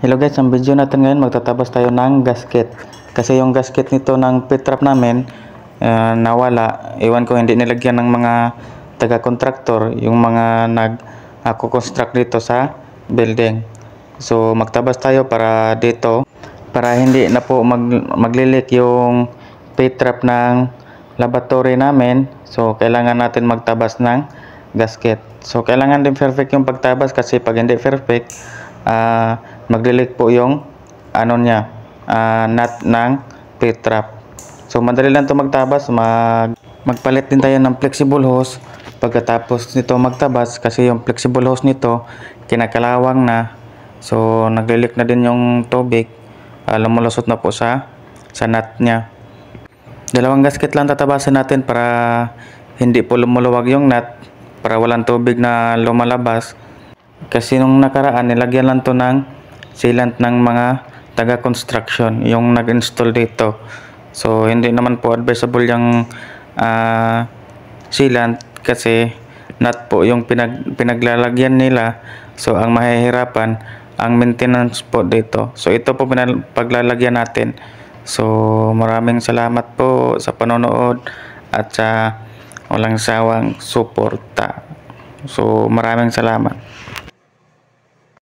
Hello guys, ang video natin ngayon magtatabas tayo ng gasket. Kasi yung gasket nito ng pit-trap namin nawala. Iwan ko, hindi nilagyan ng mga taga-contractor, yung mga nag-construct dito sa building. So magtabas tayo para dito, para hindi na po maglilik yung pit-trap ng laboratory namin. So kailangan natin magtabas ng gasket. So kailangan din perfect yung pagtabas, kasi pag hindi perfect, maglilik po yung nut ng pit-trap. So madali lang to magtabas. Magpalit din tayo ng flexible hose pagkatapos nito magtabas, kasi yung flexible hose nito kinakalawang na. So naglilik na din yung tubig, lumulusot na po sa nut nya. Dalawang gasket lang tatabasin natin para hindi po lumuluwag yung nut, para walang tubig na lumalabas. Kasi nung nakaraan nilagyan lang to ng sealant ng mga taga-construction, yung nag-install dito. So hindi naman po advisable yung sealant, kasi nut po yung pinaglalagyan nila. So ang mahihirapan ang maintenance po dito. So ito po paglalagyan natin. So maraming salamat po sa panonood at sa walang sawang suporta. So maraming salamat.